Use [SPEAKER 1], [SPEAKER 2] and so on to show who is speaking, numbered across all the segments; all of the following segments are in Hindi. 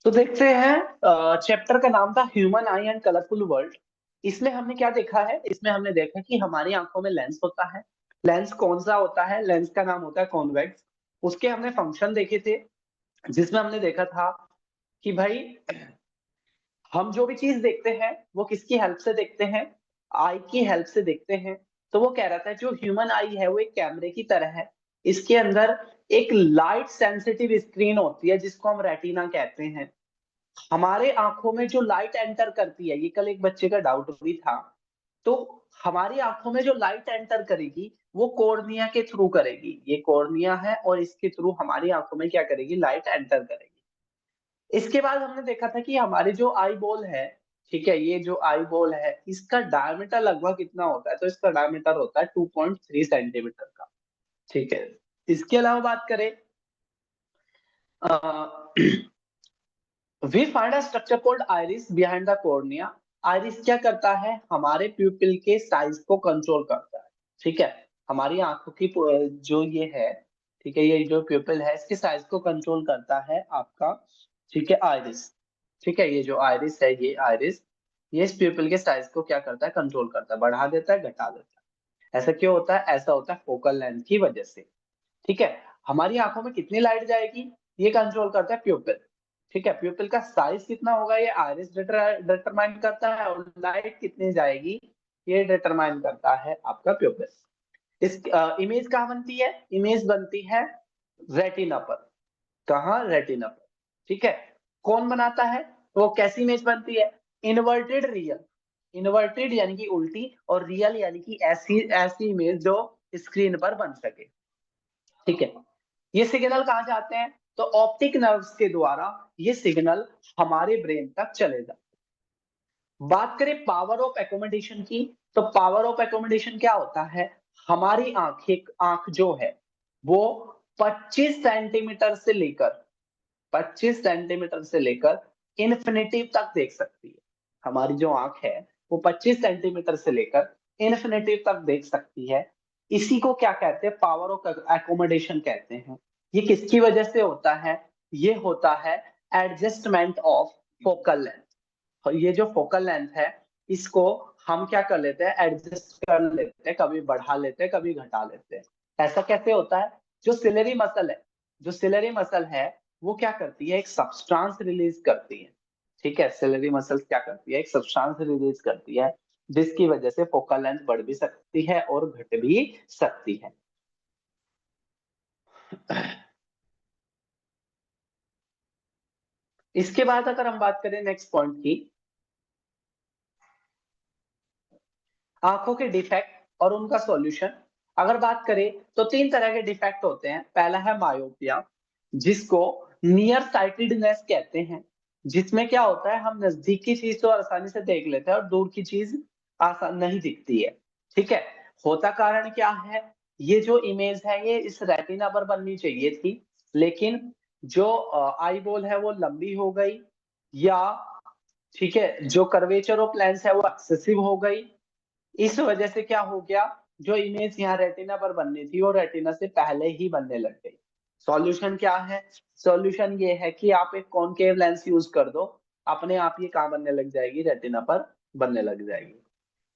[SPEAKER 1] तो देखते हैं, चैप्टर का नाम था human I and colourful world. इसमें हमने क्या देखा है? इसमें हमने देखा कि हमारी आंखों में लेंस होता है। लेंस कौन सा होता है? लेंस का नाम होता है कॉन्वेक्स। उसके हमने फंक्शन देखे थे, जिसमें हमने देखा था कि भाई हम जो भी चीज देखते हैं वो किसकी हेल्प से देखते हैं? आई की हेल्प से देखते हैं। तो वो कह रहा था जो ह्यूमन आई है वो एक कैमरे की तरह है। इसके अंदर एक लाइट सेंसिटिव स्क्रीन होती है जिसको हम रेटिना कहते हैं। हमारे आंखों में जो लाइट एंटर करती है, ये कल एक बच्चे का डाउट भी था। तो हमारी आंखों में जो लाइट एंटर करेगी वो कॉर्निया के थ्रू करेगी। ये कॉर्निया है और इसके थ्रू हमारी आंखों में क्या करेगी? लाइट एंटर करेगी। इसके बाद हमने देखा था कि हमारी जो आई बॉल है, ठीक है, ये जो आई बॉल है इसका डायमीटर लगभग कितना होता है? तो इसका डायमीटर होता है 2.3 सेंटीमीटर का। ठीक है। इसके अलावा बात करें, we find a structure called iris behind the cornea. Iris क्या करता है? हमारे प्यूपिल के साइज को कंट्रोल करता है। ठीक है। हमारी आंखों की जो ये है, ठीक है, ये जो प्यूपिल है इसके साइज को कंट्रोल करता है आपका, ठीक है, आइरिस। ठीक है, ये जो आइरिस है, ये आइरिस, ये इस प्यूपिल के साइज को क्या करता है? कंट्रोल करता है, बढ़ा देता है, घटा देता है। ऐसा क्यों होता है? ऐसा होता है फोकल लेंथ की वजह से। ठीक है। हमारी आंखों में कितनी लाइट जाएगी ये कंट्रोल करता है प्यूपिल। ठीक है। प्यूपिल का साइज कितना होगा ये आइरिस डिटरमाइन करता है, और लाइट कितनी जाएगी ये डिटरमाइन करता है आपका प्यूपिल। इस इमेज कहाँ बनती है? इमेज बनती है रेटिना पर। कहाँ? रेटिना पर। ठीक है। कौन बनाता है? वो कैसी इमेज बनती है? Inverted real. इन्वर्टेड यानी कि उल्टी, और रियल यानी कि ऐसी ऐसी इमेज जो स्क्रीन पर बन सके। ठीक है। ये सिग्नल कहाँ जाते हैं? तो ऑप्टिक नर्व्स के द्वारा ये सिग्नल हमारे ब्रेन तक चले जाते हैं। बात करें पावर ऑफ एकोमोडेशन की, तो पावर ऑफ एकोमोडेशन क्या होता है? हमारी आंख, एक आंख जो है वो 25 सेंटीमीटर से लेकर 25 सेंटीमीटर से लेकर इन्फिनिटी तक देख सकती है। हमारी जो आंख है वो 25 सेंटीमीटर से लेकर इन्फिनिटी तक देख सकती है। इसी को क्या कहते हैं? पावर ऑफ एकोमोडेशन कहते हैं। ये किसकी वजह से होता है? ये होता है एडजस्टमेंट ऑफ फोकल लेंथ। और ये जो फोकल लेंथ है इसको हम क्या कर लेते हैं? एडजस्ट कर लेते हैं, कभी बढ़ा लेते हैं, कभी घटा लेते हैं। ऐसा कैसे होता है? जो सिलेरी मसल है, जो सिलेरी मसल है वो क्या करती है? एक सब्सटेंस रिलीज करती है। ठीक है। सिलेरी मसल क्या करती है? एक सब्सटेंस रिलीज करती है, जिसकी वजह से फोकल लेंथ बढ़ भी सकती है और घट भी सकती है। इसके बाद अगर हम बात करें नेक्स्ट पॉइंट की, आंखों के डिफेक्ट और उनका सॉल्यूशन। अगर बात करें तो तीन तरह के डिफेक्ट होते हैं। पहला है मायोपिया, जिसको नियर साइटेडनेस कहते हैं, जिसमें क्या होता है? हम नजदीक की चीज तो आसानी से देख लेते हैं और दूर की चीज आसान नहीं दिखती है। ठीक है। होता कारण क्या है? ये जो इमेज है ये इस रेटिना पर बननी चाहिए थी, लेकिन जो आई बॉल है वो लंबी हो गई, या ठीक है जो कर्वेचर ऑफ लेंस है वो एक्सेसिव हो गई। इस वजह से क्या हो गया? जो इमेज यहाँ रेटिना पर बननी थी वो रेटिना से पहले ही बनने लग गई। सॉल्यूशन क्या है? सॉल्यूशन ये है कि आप एक कॉनकेव लेंस यूज कर दो, अपने आप ये कहाँ बनने लग जाएगी? रेटिना पर बनने लग जाएगी।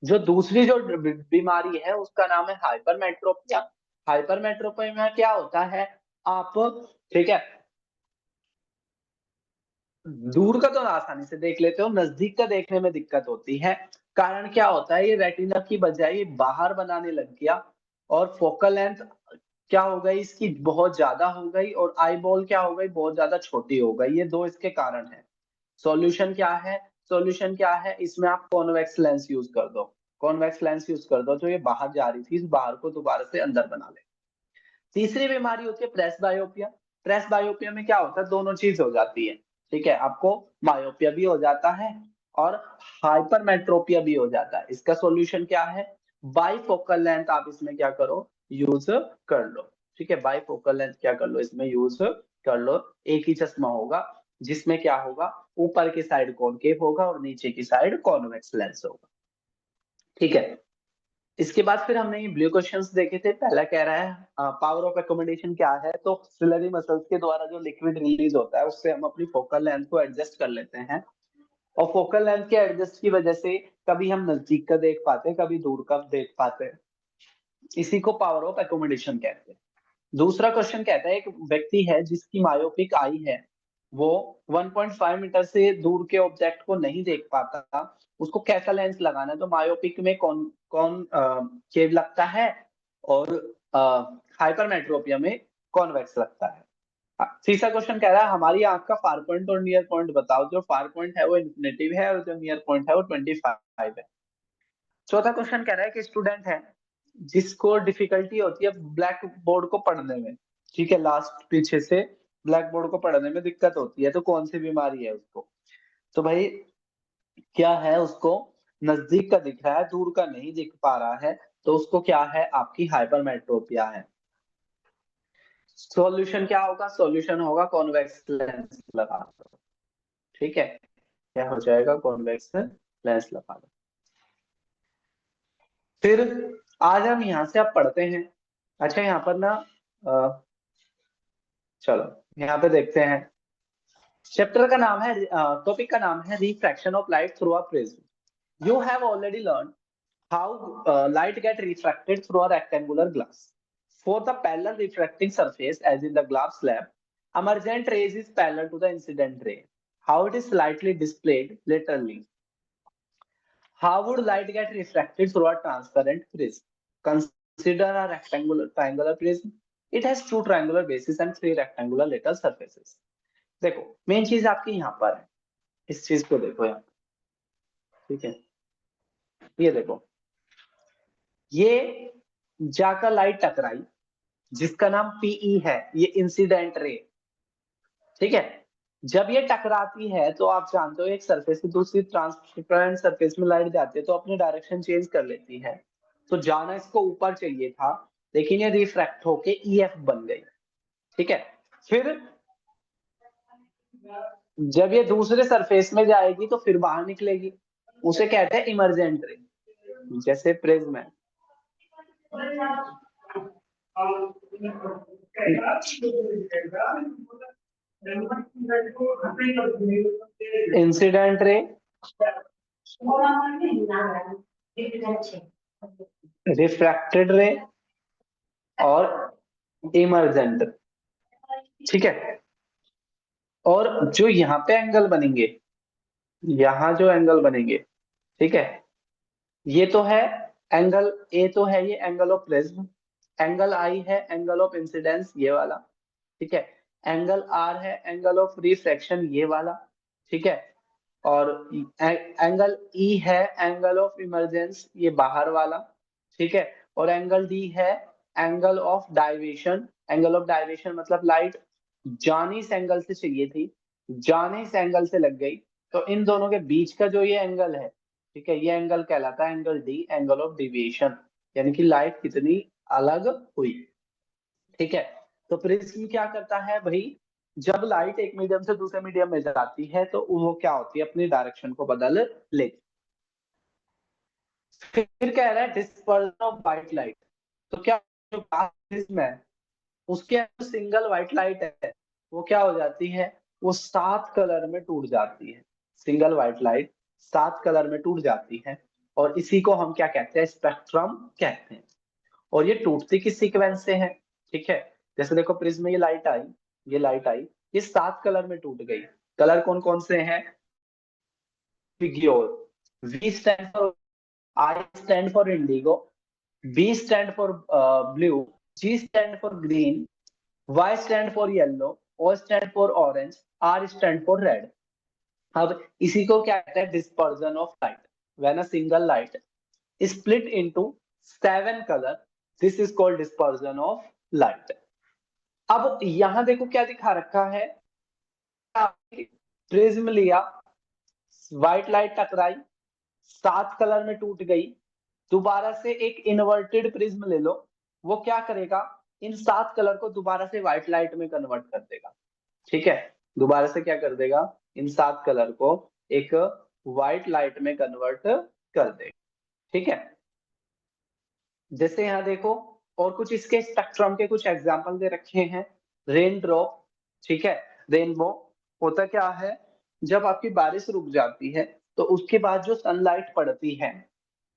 [SPEAKER 1] जो दूसरी जो बीमारी है उसका नाम है हाइपरमेट्रोपिया। हाइपरमेट्रोपिया में क्या होता है? आप, ठीक है, दूर का तो आसानी से देख लेते हो, नजदीक का देखने में दिक्कत होती है। कारण क्या होता है? ये रेटिना की बजाय ये बाहर बनाने लग गया, और फोकल लेंथ क्या हो गई इसकी? बहुत ज्यादा हो गई, और आई बॉल क्या हो गई? बहुत ज्यादा छोटी हो गई। ये दो इसके कारण है। सॉल्यूशन क्या है? सॉल्यूशन क्या है? इसमें आप कॉन्वेक्स लेंस यूज कर दो। कॉन्वेक्स लेंस यूज कर दो, जो ये बाहर जा रही थी इस बाहर को दोबारा से अंदर बना ले। तीसरी बीमारी होती है प्रेस बायोपिया। प्रेस बायोपिया में क्या होता है? दोनों चीज हो जाती है। ठीक है। आपको मायोपिया भी हो जाता है और हाइपरमेट्रोपिया भी हो जाता है। इसका सॉल्यूशन क्या है? बाइफोकल लेंथ आप इसमें क्या करो? यूज कर लो। ठीक है। बाइफोकल लेंथ क्या कर लो? इसमें यूज कर लो। एक ही चश्मा होगा, जिसमें क्या होगा? ऊपर की साइड कॉनकेव होगा और नीचे की साइड कॉन्वेक्स लेंस होगा। ठीक है। इसके बाद फिर हमने ये ब्लू क्वेश्चंस देखे थे। पहला कह रहा है पावर ऑफ एकोमोडेशन क्या है, तो सिलरी मसल्स के द्वारा जो लिक्विड रिलीज होता है उससे हम अपनी फोकल लेंथ को एडजस्ट कर लेते हैं, और फोकल लेंथ के एडजस्ट की वजह से कभी हम नजदीक का देख पाते हैं, कभी दूर का देख पाते हैं। इसी को पावर ऑफ एकोमोडेशन कहते हैं। दूसरा क्वेश्चन कहता है एक व्यक्ति है जिसकी मायोपिक आई है, वो 1.5 मीटर से दूर के ऑब्जेक्ट को नहीं देख पाता, उसको कैसा लेंस लगाना है? तो मायोपिक में कौन कौन केव लगता है, और हाइपरमेट्रोपिया में कॉन्वेक्स लगता है। तीसरा क्वेश्चन कह रहा है हमारी आंख का फार पॉइंट और नियर पॉइंट बताओ। जो फार पॉइंट है वो इन्फिनिटिव है और जो नियर पॉइंट है वो 25 है। चौथा क्वेश्चन कह रहा है कि स्टूडेंट है जिसको डिफिकल्टी होती है ब्लैक बोर्ड को पढ़ने में, ठीक है, लास्ट पीछे से ब्लैक बोर्ड को पढ़ने में दिक्कत होती है, तो कौन सी बीमारी है उसको? तो भाई क्या है, उसको नजदीक का दिख रहा है, दूर का नहीं दिख पा रहा है, तो उसको क्या है, आपकी हाइपरमेट्रोपिया है। सॉल्यूशन क्या होगा? सॉल्यूशन होगा कॉन्वेक्स लेंस लगा दो, ठीक है, क्या हो जाएगा, कॉन्वेक्स लेंस लगा दो। फिर आज हम यहाँ से आप पढ़ते हैं। अच्छा यहाँ पर ना चलो यहाँ पे देखते हैं। चैप्टर का नाम है, टॉपिक का नाम है refraction of light through a prism. You have already learn how light get refracted through a rectangular glass. For the parallel refracting surface, as in the glass slab, emergent rays is parallel to the incident ray. How it is slightly displayed laterally. How would light get refracted through a transparent prism? Consider a rectangular triangular prism. It has two triangular bases and three rectangular lateral surfaces. देखो मेन चीज आपकी यहाँ पर है, इस चीज को देखो यहाँ, ठीक है, ये देखो, ये जाकर लाइट टकराई जिसका नाम पीई है, ये इंसिडेंट रे, ठीक है। जब ये टकराती है तो आप जानते हो एक सरफेस से दूसरी ट्रांसपेरेंट सरफेस में लाइट जाती है तो अपनी डायरेक्शन चेंज कर लेती है। तो जाना इसको ऊपर चाहिए था, लेकिन ये रिफ्रैक्ट होके ईएफ बन गई, ठीक है। फिर जब ये दूसरे सरफेस में जाएगी तो फिर बाहर निकलेगी, उसे कहते हैं इमरजेंट रे, जैसे प्रिज्म है। इंसिडेंट रे, रिफ्रैक्टेड रे और इमरजेंट, ठीक है। और जो यहाँ पे एंगल बनेंगे, यहाँ जो एंगल बनेंगे, ठीक है, ये तो है एंगल ए, तो है ये एंगल ऑफ प्रिज्म, एंगल आई है एंगल ऑफ इंसिडेंस ये वाला, ठीक है, एंगल आर है एंगल ऑफ रिफ्रैक्शन ये वाला, ठीक है, और एंगल ई है एंगल ऑफ इमरजेंस ये बाहर वाला, ठीक है, और एंगल डी है angle of deviation. Angle of deviation मतलब लाइट जानी इस एंगल से चाहिए थी, जाने इस एंगल से लग गई, तो इन दोनों के बीच का जो ये एंगल है, ठीक है, ये एंगल कहलाता है angle D, angle of deviation, यानी कि लाइट कितनी अलग हुई, ठीक है। तो प्रिज्म क्या करता है भाई, जब लाइट एक मीडियम से दूसरे मीडियम में जाती है तो वो क्या होती है, अपनी डायरेक्शन को बदल लेती। फिर कह रहा है डिस्पर्जन ऑफ व्हाइट लाइट। तो क्या जो प्रिज्म है उसके अंदर सिंगल व्हाइट लाइट है, वो क्या हो जाती है, वो 7 कलर में टूट जाती है। सिंगल व्हाइट लाइट 7 कलर में टूट जाती है, और इसी को हम क्या कहते हैं, स्पेक्ट्रम कहते हैं। और ये टूटती किस सीक्वेंस से है, ठीक है, जैसे देखो प्रिज्म में ये लाइट आई, ये लाइट आई, ये 7 कलर में टूट गई। कलर कौन कौन से हैं? Figure, V stand for, I stand for indigo, B stand for blue, G stand for green, Y stand for yellow, O stand for orange, R stand for red. अब इसी को क्या कहते हैं, dispersion of light. When a single light split into 7 color, this is called dispersion of light. अब यहां देखो क्या दिखा रखा है, प्रिज्म लिया, व्हाइट लाइट टकराई, 7 कलर में टूट गई, दोबारा से एक इन्वर्टेड प्रिज्म ले लो, वो क्या करेगा, इन 7 कलर को दोबारा से व्हाइट लाइट में कन्वर्ट कर देगा, ठीक है, दोबारा से क्या कर देगा, इन 7 कलर को एक व्हाइट लाइट में कन्वर्ट कर देगा, ठीक है। जैसे यहाँ देखो, और कुछ इसके स्पेक्ट्रम के कुछ एग्जांपल दे रखे हैं। रेन ड्रॉप, ठीक है, रेनबो। होता क्या है, जब आपकी बारिश रुक जाती है तो उसके बाद जो सनलाइट पड़ती है,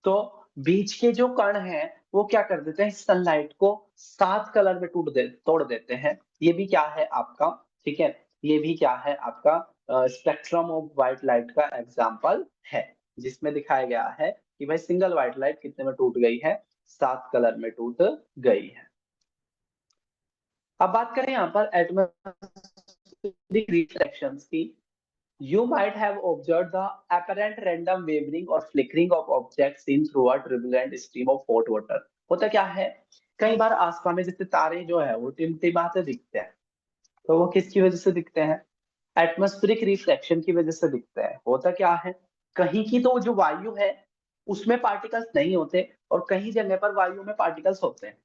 [SPEAKER 1] तो बीच के जो कण हैं वो क्या कर देते हैं, सनलाइट को 7 कलर में तोड़ देते हैं। ये भी क्या है आपका, ठीक है, ये भी क्या है आपका स्पेक्ट्रम ऑफ व्हाइट लाइट का एग्जांपल है, जिसमें दिखाया गया है कि भाई सिंगल व्हाइट लाइट कितने में टूट गई है, 7 कलर में टूट गई है। अब बात करें यहाँ पर एटमॉस्फेरिक रिफ्लेक्शंस की। You might have observed the apparent random wavering or flickering of objects seen through a turbulent stream of hot water. होता क्या है, कई बार आसमान में जैसे तारे जो है वो टिमटिमाते दिखते हैं, तो वो किसकी वजह से दिखते हैं, एटमॉस्फेरिक रिफ्लेक्शन की वजह से दिखते हैं। होता क्या है, कहीं की तो जो वायु है उसमें पार्टिकल्स नहीं होते, और कहीं जगह पर वायु में पार्टिकल्स होते हैं।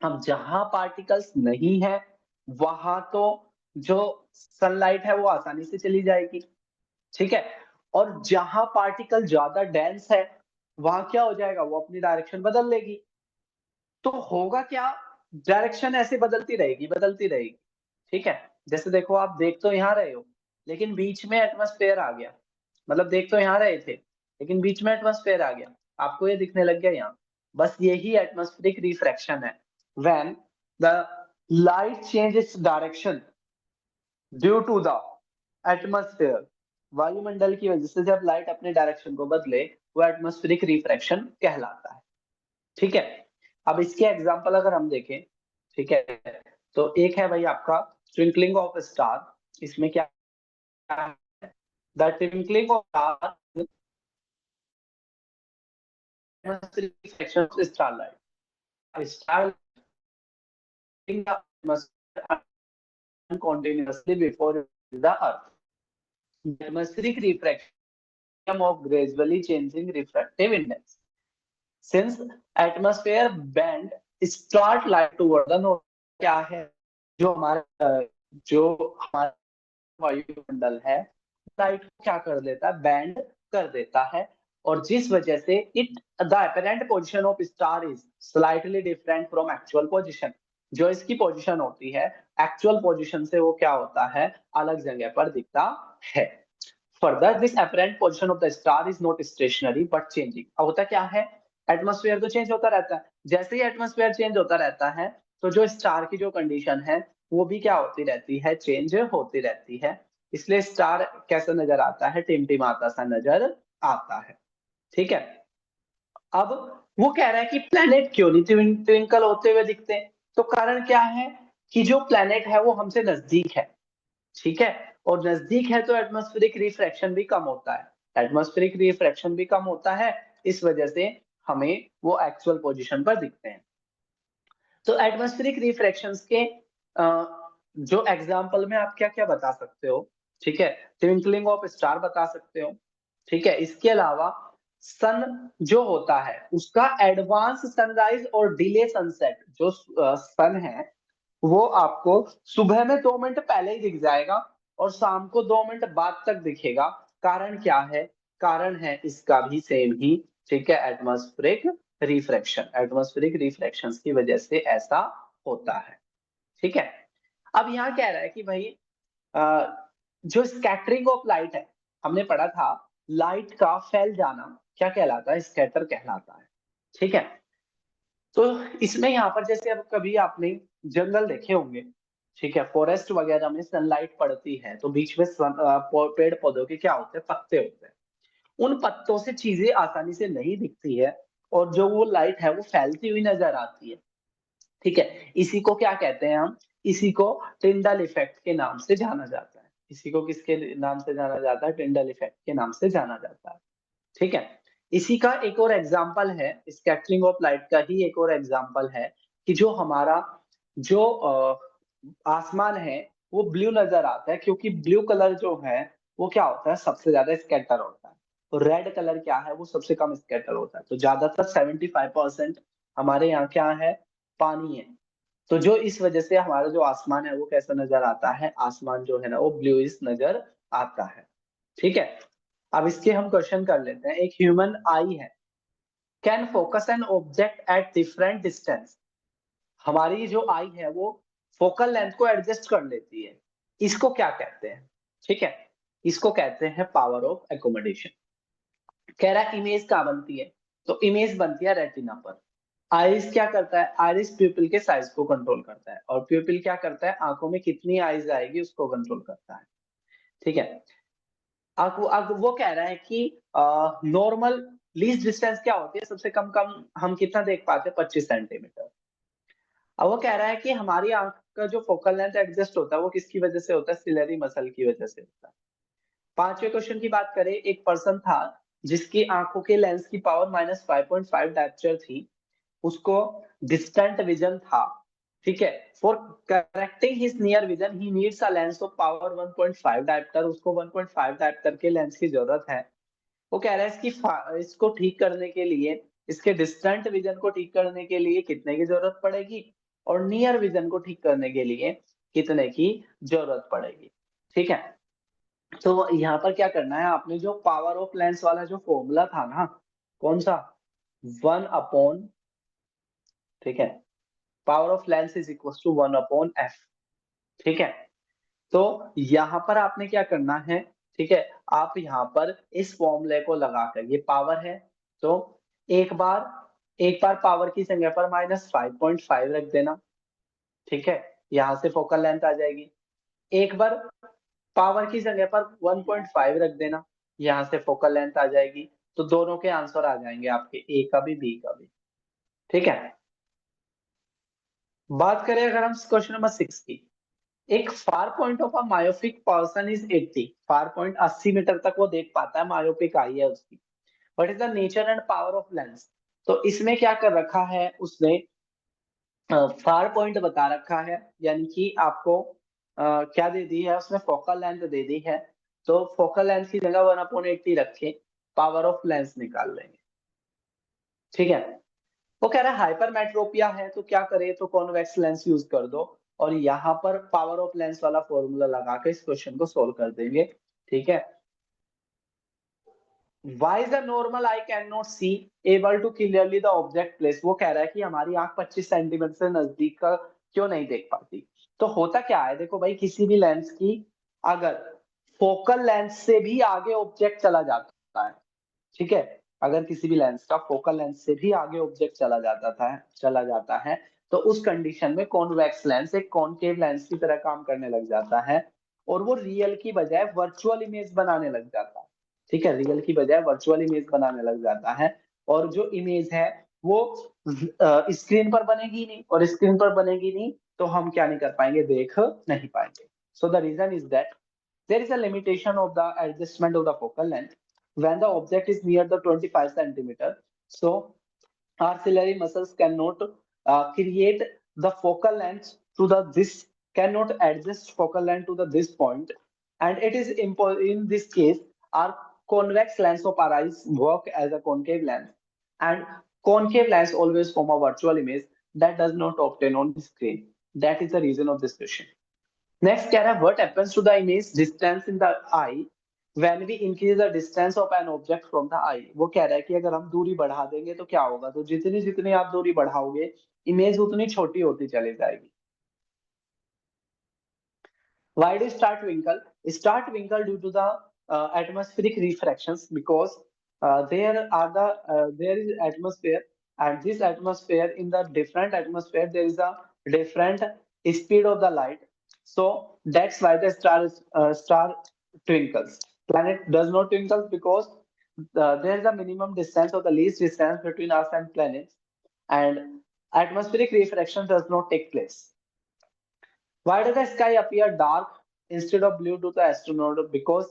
[SPEAKER 1] अब जहां पार्टिकल्स नहीं है वहां तो जो सनलाइट है वो आसानी से चली जाएगी, ठीक है। और जहां पार्टिकल ज्यादा डेंस है वहां क्या हो जाएगा, वो अपनी डायरेक्शन बदल लेगी। तो होगा क्या, डायरेक्शन ऐसे बदलती रहेगी, ठीक है। जैसे देखो, आप देख तो यहाँ रहे हो लेकिन बीच में एटमॉस्फेयर आ गया, मतलब देख तो यहाँ रहे थे लेकिन बीच में एटमॉस्फेयर आ गया, आपको ये दिखने लग गया यहाँ। बस यही एटमॉस्फेरिक रिफ्रैक्शन है, when the light change its direction due to the atmosphere. वायुमंडल की वजह से जब लाइट अपने डायरेक्शन को बदले, वो एटमॉस्फेरिक रिफ्रैक्शन कहलाता है, ठीक है। अब इसके एग्जांपल अगर हम देखें, ठीक है, तो एक है भाई आपका ट्विंकलिंग ऑफ स्टार। इसमें क्या है, the twinkling of star reflection of starlight, star continuously before the earth. Atmospheric refraction of gradually changing refractive index. Since atmosphere bend start light toward the north, क्या है, जो हमारा वायुमंडल है लाइट को क्या कर देता है, बैंड कर देता है। और जिस वजह से it the apparent position of star is slightly different from actual position. जो इसकी पोजीशन होती है एक्चुअल पोजीशन से वो क्या होता है, अलग जगह पर दिखता है। Further this apparent position of the star is not stationary but changing. अब होता क्या है, एटमॉस्फेयर तो चेंज होता रहता है, जैसे ही एटमॉस्फेयर चेंज होता रहता है तो जो स्टार की जो कंडीशन है वो भी क्या होती रहती है, चेंज होती रहती है। इसलिए स्टार कैसा नजर आता है, टिमटिमाता सा नजर आता है, ठीक है। अब वो कह रहा है कि प्लेनेट क्यों नहीं ट्विंकल होते हुए दिखते, तो कारण क्या है कि जो प्लेनेट है वो हमसे नजदीक है, ठीक है। और नजदीक है तो एटमॉस्फेरिक रिफ्रैक्शन भी कम होता है, एटमॉस्फेरिक रिफ्रैक्शन भी कम होता है, इस वजह से हमें वो एक्चुअल पोजीशन पर दिखते हैं। तो एटमॉस्फेरिक रिफ्रैक्शंस के जो एग्जांपल में आप क्या क्या बता सकते हो, ठीक है, ट्विंकलिंग ऑफ स्टार बता सकते हो, ठीक है। इसके अलावा सन जो होता है उसका एडवांस सनराइज और डिले सनसेट, जो सन है वो आपको सुबह में 2 मिनट पहले ही दिख जाएगा और शाम को 2 मिनट बाद तक दिखेगा। कारण क्या है, कारण है इसका भी सेम ही, ठीक है, एटमॉस्फेरिक रिफ्रैक्शन की वजह से ऐसा होता है, ठीक है। अब यहाँ कह रहा है कि भाई जो स्कैटरिंग ऑफ लाइट है, हमने पढ़ा था लाइट का फैल जाना क्या कहलाता है, स्कैटर कहलाता है, ठीक है। तो इसमें यहाँ पर जैसे अब कभी आपने जंगल देखे होंगे, ठीक है, फॉरेस्ट वगैरह में सनलाइट पड़ती है तो बीच में पेड़ पौधों के क्या होते हैं, पत्ते होते हैं। उन पत्तों से चीजें आसानी से नहीं दिखती है और जो वो लाइट है वो फैलती हुई नजर आती है, ठीक है। इसी को क्या कहते हैं हम, इसी को टिंडल इफेक्ट के नाम से जाना जाता है। इसी को किसके नाम से जाना जाता है, टिंडल इफेक्ट के नाम से जाना जाता है, ठीक है। इसी का एक और एग्जाम्पल है, स्कैटरिंग ऑफ लाइट का ही एक और एग्जाम्पल है कि जो हमारा जो आसमान है वो ब्लू नजर आता है, क्योंकि ब्लू कलर जो है वो क्या होता है, सबसे ज्यादा स्कैटर होता है। तो रेड कलर क्या है, वो सबसे कम स्कैटर होता है। तो ज्यादातर 75% हमारे यहाँ क्या है, पानी है। तो जो इस वजह से हमारा जो आसमान है वो कैसा नजर आता है, आसमान जो है ना वो ब्लूइश नजर आता है, ठीक है। अब इसके हम क्वेश्चन कर लेते हैं। एक ह्यूमन आई है, can focus an object at different distance. हमारी जो आई है वो फोकल लेंथ को एडजस्ट कर लेती है। इसको क्या कहते हैं? ठीक है, इसको कहते हैं पावर ऑफ एकोमोडेशन। कह रहा है इमेज कहाँ बनती है? तो इमेज बनती है रेटिना पर। आइरिस क्या करता है? आइरिस प्यूपिल के साइज को कंट्रोल करता है, और प्यूपिल क्या करता है? आंखों में कितनी आइज आएगी उसको कंट्रोल करता है। ठीक है, अब वो कह रहा है कि नॉर्मल लीस्ट डिस्टेंस क्या होती है? सबसे कम कम हम कितना देख पाते हैं? 25 सेंटीमीटर। अब वो कह रहा है कि हमारी आंख का जो फोकल लेंथ एडजस्ट होता है वो किसकी वजह से होता है? सिलेरी मसल की वजह से होता है। पांचवें क्वेश्चन की बात करें, एक पर्सन था जिसकी आंखों के लेंस की पावर -5.5 डायप्टर थी, उसको डिस्टेंट विजन था। ठीक है, for correcting his near vision he needs a lens of power 1.5 dioptre. उसको 1.5 डायप्टर के लेंस की जरूरत है। वो कह रहा है इसको ठीक करने के लिए, इसके डिस्टेंट विजन को ठीक करने के लिए कितने की जरूरत पड़ेगी, और नियर विजन को ठीक करने के लिए कितने की जरूरत पड़ेगी। ठीक है, तो यहाँ पर क्या करना है आपने? जो पावर ऑफ लेंस वाला जो फॉर्मूला था ना, कौन सा? 1/, ठीक है, power of lens is equal to 1/f। ठीक है, तो यहाँ पर आपने क्या करना है? ठीक है, आप यहाँ पर इस फॉर्मूले को लगाकर, ये पावर है तो एक बार पावर की जगह पर -5.5 रख देना। ठीक है, यहाँ से फोकल लेंथ आ जाएगी। एक बार पावर की जगह पर 1.5 रख देना, यहाँ से फोकल लेंथ आ जाएगी। तो दोनों के आंसर आ जाएंगे आपके, ए का भी बी का भी। ठीक है, बात करें अगर हम क्वेश्चन नंबर 6 की, एक far point of a myopic person is 80। Far point 80 metre तक वो देख पाता है, मायोपिक आई है उसकी। What is the nature and power of lens? तो इसमें क्या कर रखा है उसने? फार पॉइंट बता रखा है, यानी कि आपको क्या दे दी है उसने? फोकल लेंथ दे दी है। तो फोकल लेंथ की जगह 1/80 रखे, पावर ऑफ लेंस निकाल लेंगे। ठीक है, वो कह रहा है हाइपरमेट्रोपिया है तो क्या करे? तो कॉन्वेक्स लेंस यूज कर दो, और यहाँ पर पावर ऑफ लेंस वाला फॉर्मूला लगा के इस क्वेश्चन को सोल्व कर देंगे। ठीक है, Why is the normal eye cannot see able to clearly the object place? वो कह रहा है कि हमारी आंख 25 सेंटीमीटर से नजदीक का क्यों नहीं देख पाती? तो होता क्या है, देखो भाई, किसी भी लेंस की अगर फोकल लेंस से भी आगे ऑब्जेक्ट चला जाता है, ठीक है, अगर किसी भी लेंस का फोकल लेंस से भी आगे ऑब्जेक्ट चला जाता है, तो उस कंडीशन में कॉन्वेक्स लेंस एक कॉनकेव लेंस की तरह काम करने लग जाता है, और वो रियल की बजाय वर्चुअल इमेज बनाने लग जाता है। ठीक है, रियल की बजाय वर्चुअल इमेज बनाने लग जाता है, और जो इमेज है वो स्क्रीन पर बनेगी नहीं, और स्क्रीन पर बनेगी नहीं तो हम क्या नहीं कर पाएंगे? देख नहीं पाएंगे। So the reason is that there is a limitation of the adjustment of the focal length when the object is near the 25 centimeter. So axillary muscles cannot create the focal length to the this cannot adjust focal length to the this point, and it is in this case our convex lens of our eyes work as a concave lens, and concave lens always form a virtual image that does not obtain on the screen. That is the reason of this question. Next कह रहा है what happens to the image distance in the eye when we increase the distance of an object from the eye? वो कह रहा है कि अगर हम दूरी बढ़ा देंगे तो क्या होगा? तो जितनी जितनी आप दूरी बढ़ाओगे इमेज उतनी छोटी होती चली जाएगी। Why do stars twinkle? Stars twinkle due to the atmospheric refractions, because there is atmosphere, and this atmosphere, in the different atmosphere there is a different speed of the light. So that's why the star twinkles. Planet does not twinkle because there is a minimum distance or the least distance between us and planets, and atmospheric refraction does not take place. Why does the sky appear dark instead of blue to the astronaut? Because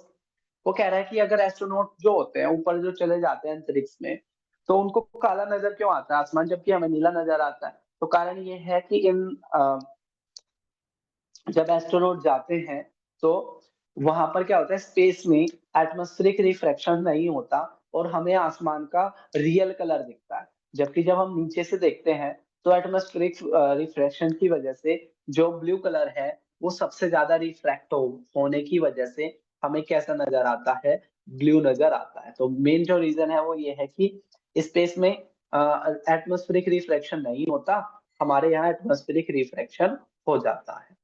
[SPEAKER 1] वो कह रहा है कि अगर एस्ट्रोनॉट जो होते हैं ऊपर जो चले जाते हैं अंतरिक्ष में, तो उनको काला नजर क्यों आता है आसमान, जबकि हमें नीला नजर आता है? तो कारण ये है कि जब एस्ट्रोनॉट जाते हैं तो वहां पर क्या होता है, स्पेस में एटमॉस्फेरिक रिफ्रैक्शन नहीं होता, और हमें आसमान का रियल कलर दिखता है। जबकि जब हम नीचे से देखते हैं तो एटमॉस्फेरिक रिफ्रैक्शन की वजह से जो ब्लू कलर है वो सबसे ज्यादा रिफ्रैक्ट होने की वजह से हमें कैसा नजर आता है? ब्लू नजर आता है। तो मेन जो रीजन है वो ये है कि स्पेस में एटमॉस्फेरिक रिफ्रैक्शन नहीं होता, हमारे यहाँ एटमॉस्फेरिक रिफ्रैक्शन हो जाता है।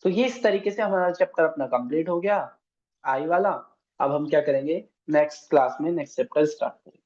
[SPEAKER 1] तो ये इस तरीके से हमारा चैप्टर अपना कंप्लीट हो गया, आई वाला। अब हम क्या करेंगे, नेक्स्ट क्लास में नेक्स्ट चैप्टर स्टार्ट करेंगे।